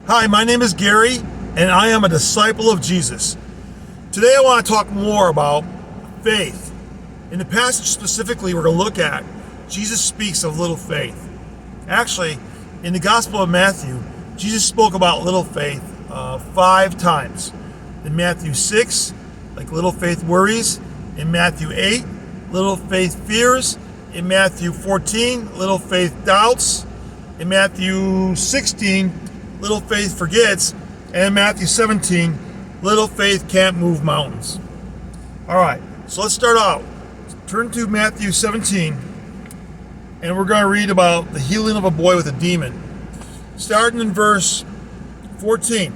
Hi, my name is Gary, and I am a disciple of Jesus. Today I want to talk more about faith. In the passage specifically we're going to look at, Jesus speaks of little faith. Actually, in the Gospel of Matthew, Jesus spoke about little faith 5 times. In Matthew 6, like little faith worries. In Matthew 8, little faith fears. In Matthew 14, little faith doubts. In Matthew 16, little faith forgets. And in Matthew 17, little faith can't move mountains. All right, so let's start out. Turn to Matthew 17, and we're going to read about the healing of a boy with a demon. Starting in verse 14.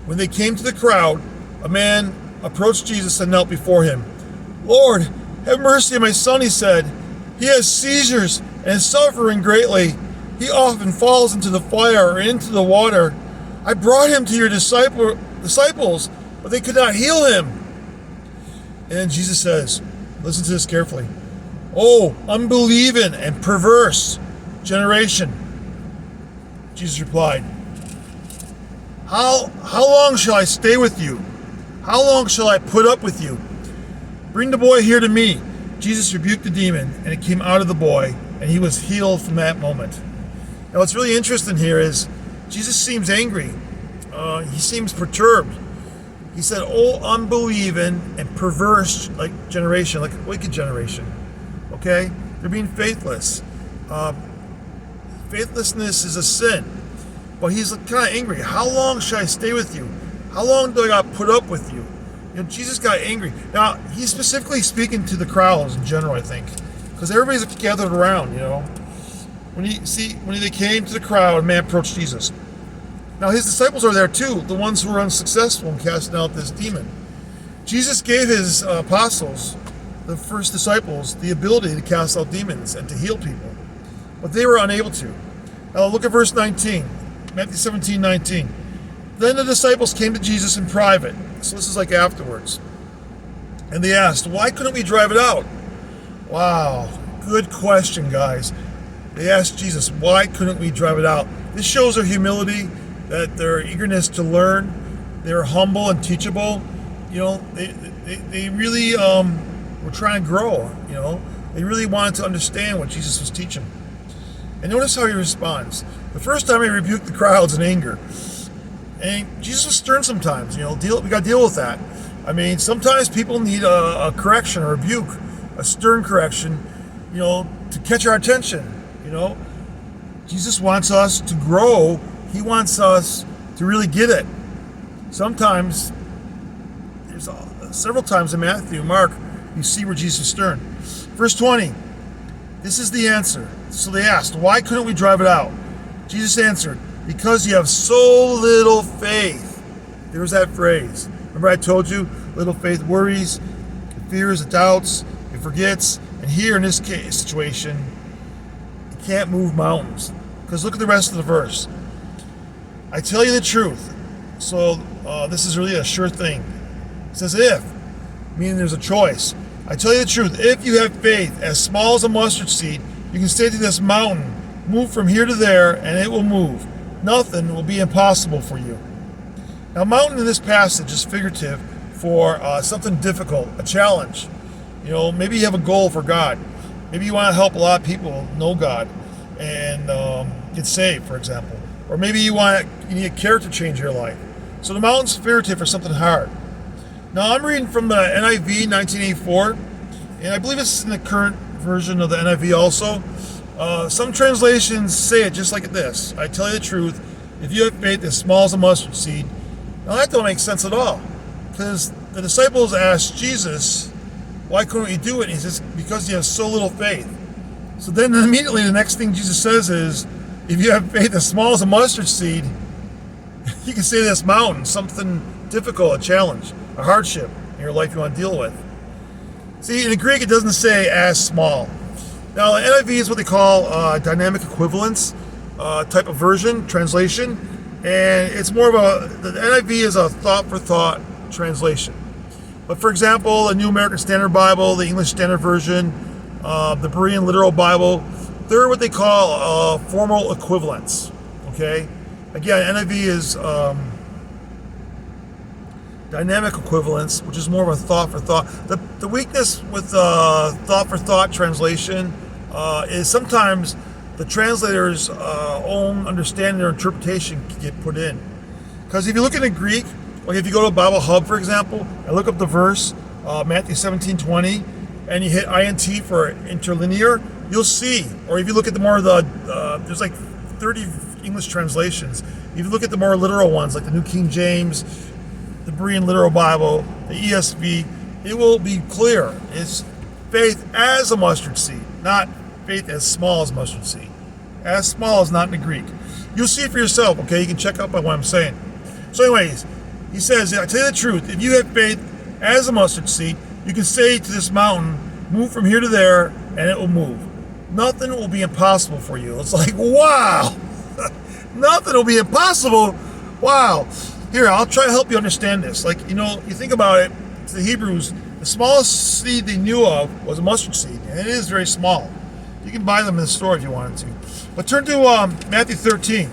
When they came to the crowd, a man approached Jesus and knelt before him. "Lord, have mercy on my son," he said. "He has seizures and is suffering greatly. He often falls into the fire or into the water. I brought him to your disciples, but they could not heal him." And then Jesus says, listen to this carefully. "Oh, unbelieving and perverse generation." Jesus replied, How long shall I stay with you? How long shall I put up with you? Bring the boy here to me." Jesus rebuked the demon, and it came out of the boy, and he was healed from that moment. Now, what's really interesting here is Jesus seems angry. He seems perturbed. He said, "Oh, unbelieving and perverse generation, like a wicked generation." Okay? They're being faithless. Faithlessness is a sin. But he's kind of angry. How long shall I stay with you? How long do I got to put up with you? Jesus got angry. Now, he's specifically speaking to the crowds in general, I think, because everybody's gathered around, When they came to the crowd, a man approached Jesus. Now, his disciples are there too, the ones who were unsuccessful in casting out this demon. Jesus gave his apostles, the first disciples, the ability to cast out demons and to heal people, but they were unable to. Now, look at verse 19, Matthew 17:19. Then the disciples came to Jesus in private. So this is like afterwards. And they asked, "Why couldn't we drive it out?" Wow, good question, guys. They asked Jesus, "Why couldn't we drive it out?" This shows their humility, that their eagerness to learn. They're humble and teachable. They really were trying to grow. They really wanted to understand what Jesus was teaching. And notice how he responds. The first time he rebuked the crowds in anger. And Jesus was stern sometimes. We got to deal with that. I mean, sometimes people need a correction, a rebuke, a stern correction, to catch our attention. Jesus wants us to grow. He wants us to really get it. Sometimes, there's several times in Matthew, Mark, you see where Jesus is stern. Verse 20. This is the answer. So they asked, "Why couldn't we drive it out?" Jesus answered, "Because you have so little faith." There's that phrase. Remember I told you, little faith worries, it fears, it doubts, it forgets. And here in this situation, it can't move mountains. Because look at the rest of the verse. "I tell you the truth." So this is really a sure thing. It says if, meaning there's a choice. "I tell you the truth, if you have faith as small as a mustard seed, you can say to this mountain, 'Move from here to there,' and it will move. Nothing will be impossible for you." Now, mountain in this passage is figurative for something difficult, a challenge. Maybe you have a goal for God. Maybe you want to help a lot of people know God and get saved, for example. Or maybe you need a character change in your life. So the mountain's figurative for something hard. Now, I'm reading from the NIV 1984, and I believe it's in the current version of the NIV also. Some translations say it just like this. "I tell you the truth, if you have faith as small as a mustard seed." Now, that don't make sense at all, because the disciples asked Jesus, "Why couldn't you do it?" And he says, "Because you have so little faith." So then immediately the next thing Jesus says is, if you have faith as small as a mustard seed, you can say to this mountain, something difficult, a challenge, a hardship in your life you want to deal with. See, in the Greek, it doesn't say "as small." Now, the NIV is what they call dynamic equivalence type of version, translation, and it's more of the NIV is a thought-for-thought translation. But for example, the New American Standard Bible, the English Standard Version, the Berean Literal Bible, they're what they call formal equivalents, okay? Again, NIV is dynamic equivalence, which is more of a thought for thought. The weakness with thought for thought translation is sometimes the translator's own understanding or interpretation can get put in. Because if you look in the Greek, like if you go to Bible Hub, for example, and look up the verse, Matthew 17:20, and you hit INT for interlinear, you'll see. Or if you look at the more of the, there's like 30 English translations. If you look at the more literal ones, like the New King James, the Berean Literal Bible, the ESV, it will be clear. It's faith as a mustard seed, not faith as small as mustard seed. As small is not in the Greek. You'll see it for yourself, okay? You can check out by what I'm saying. So anyways, he says, I tell you the truth, if you have faith as a mustard seed, you can say to this mountain, move from here to there, and it will move. Nothing will be impossible for you. It's like, wow! Nothing will be impossible? Wow. Here, I'll try to help you understand this. Like, you think about it, to the Hebrews, the smallest seed they knew of was a mustard seed, and it is very small. You can buy them in the store if you wanted to. But turn to Matthew 13.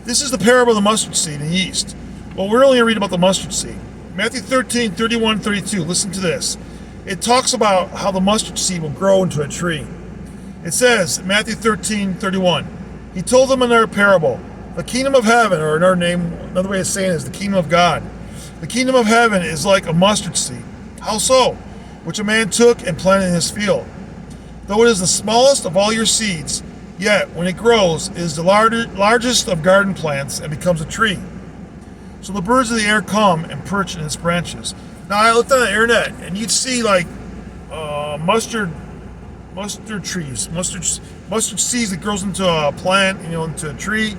This is the parable of the mustard seed and yeast. Well, we're only going to read about the mustard seed. Matthew 13, 31, 32. Listen to this. It talks about how the mustard seed will grow into a tree. It says, Matthew 13, 31, he told them another parable. The kingdom of heaven, or another way of saying it is the kingdom of God. The kingdom of heaven is like a mustard seed. How so? Which a man took and planted in his field. Though it is the smallest of all your seeds, yet when it grows, it is the largest of garden plants and becomes a tree. So the birds of the air come and perch in its branches. Now I looked on the internet, and you'd see like mustard trees, mustard seeds that grows into a plant, into a tree.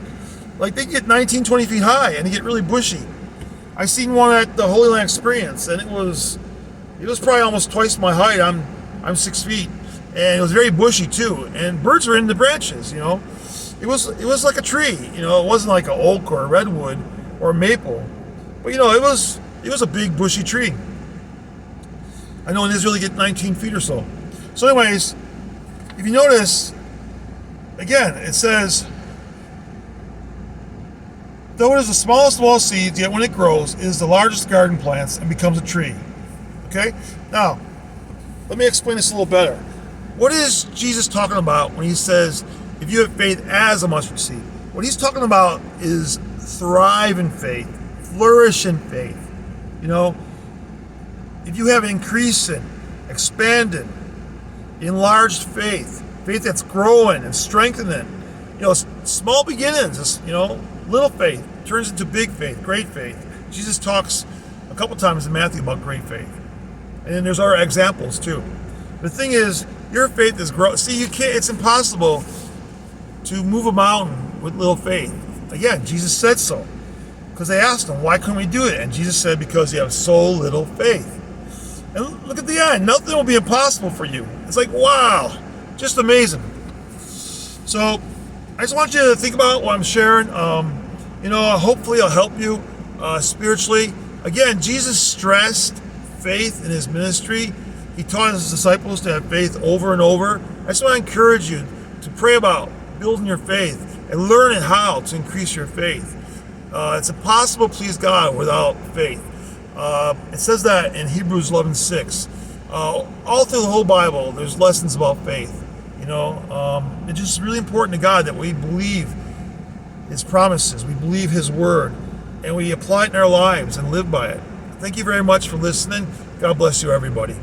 Like they get 19, 20 feet high, and they get really bushy. I seen one at the Holy Land Experience, and it was probably almost twice my height. I'm 6 feet, and it was very bushy too. And birds were in the branches. It was like a tree. It wasn't like an oak or a redwood or a maple, but it was a big bushy tree. I know in Israel they get 19 feet or so. So, anyways, if you notice, again, it says, though it is the smallest of all seeds, yet when it grows, it is the largest of garden plants and becomes a tree. Okay? Now, let me explain this a little better. What is Jesus talking about when he says, if you have faith as a mustard seed? What he's talking about is thrive in faith, flourish in faith. If you have increasing, expanded, enlarged faith that's growing and strengthening, small beginnings, little faith turns into big faith, great faith. Jesus talks a couple times in Matthew about great faith. And then there's other examples too. The thing is, your faith is growing. See, it's impossible to move a mountain with little faith. Again, Jesus said so. Because they asked him, why couldn't we do it? And Jesus said, because you have so little faith. And look at the end. Nothing will be impossible for you. It's like, wow, just amazing. So I just want you to think about what I'm sharing. Hopefully I'll help you spiritually. Again, Jesus stressed faith in his ministry. He taught his disciples to have faith over and over. I just want to encourage you to pray about building your faith and learning how to increase your faith. It's impossible to please God without faith. It says that in Hebrews 11:6. All through the whole Bible, there's lessons about faith. It's just really important to God that we believe his promises, we believe his word, and we apply it in our lives and live by it. Thank you very much for listening. God bless you, everybody.